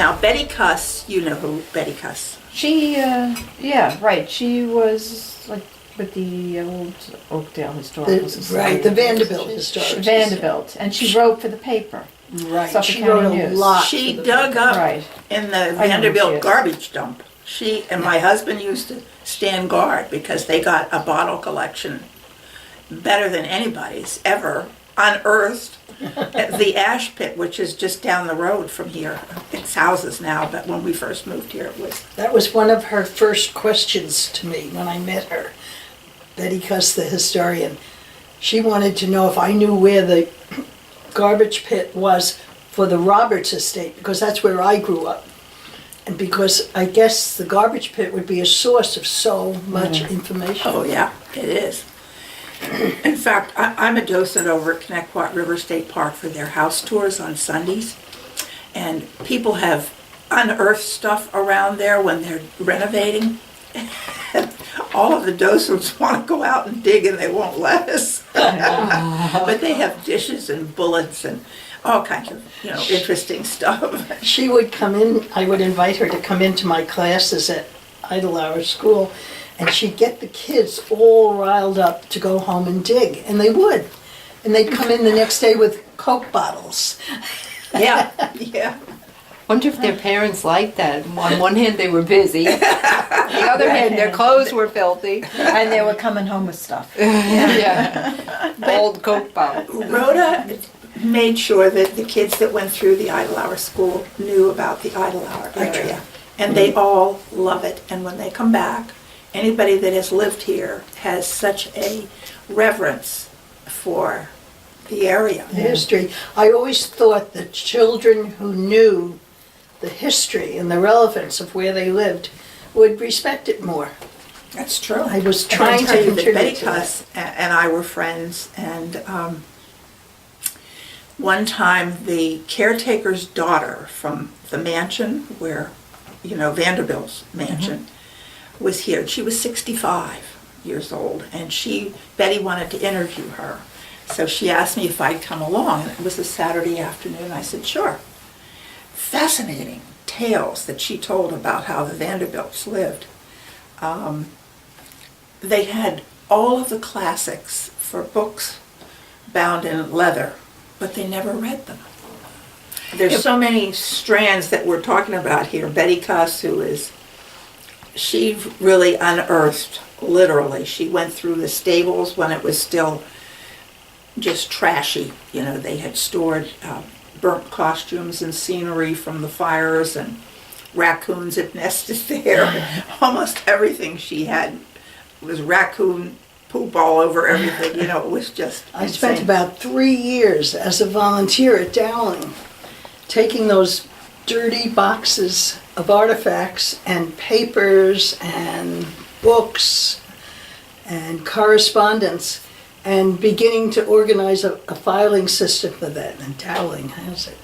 Now, Betty Kuss, you know who Betty Kuss. She, yeah, right. She was like with the old Oakdale Historical Society. Right, the Vanderbilt Historical Vanderbilt, and she wrote for the paper. Right, Suffolk she County wrote a News. lot. She for the dug paper. up Right. in the I know who she Vanderbilt is. garbage dump. She and my husband used to stand guard because they got a bottle collection better than anybody's ever unearthed at the ash pit, which is just down the road from here. It's houses now, but when we first moved here, it was. That was one of her first questions to me when I met her. Betty Kuss, the historian. She wanted to know if I knew where the garbage pit was for the Roberts estate, because that's where I grew up. And because I guess the garbage pit would be a source of so much information. Oh, yeah, it is. In fact, I'm a docent over at Connetquot River State Park for their house tours on Sundays. And people have unearthed stuff around there when they're renovating. All of the docents want to go out and dig and they won't let us. But they have dishes and bullets and all kinds of, interesting stuff. She would come in, I would invite her to come into my classes at Idle Hour School, and she'd get the kids all riled up to go home and dig, and they would. And they'd come in the next day with Coke bottles. Yeah, yeah. Wonder if their parents liked that. On one hand, they were busy. On the other hand, their clothes were filthy. And they were coming home with stuff. Yeah. Old Coke bottle. Rhoda made sure that the kids that went through the Idle Hour School knew about the Idle Hour area. And they all love it. And when they come back, anybody that has lived here has such a reverence for the area. The history. I always thought that children who knew the history and the relevance of where they lived would respect it more. That's true. I was And trying I'll to tell you that contribute Betty to that. Kuss and I were friends, and one time the caretaker's daughter from the mansion where, Vanderbilt's mansion, was here. She was 65 years old, and Betty wanted to interview her. So she asked me if I'd come along, and it was a Saturday afternoon. I said, sure. Fascinating tales that she told about how the Vanderbilts lived. They had all of the classics for books bound in leather, but they never read them. There's so many strands that we're talking about here. Betty Kuss, she really unearthed, literally. She went through the stables when it was still just trashy. They had stored burnt costumes and scenery from the fires, and raccoons had nested there. Almost everything she had was raccoon poop all over everything. It was just I insane. spent about 3 years as a volunteer at Dowling, taking those dirty boxes of artifacts and papers and books and correspondence and beginning to organize a filing system for that. And Dowling has it.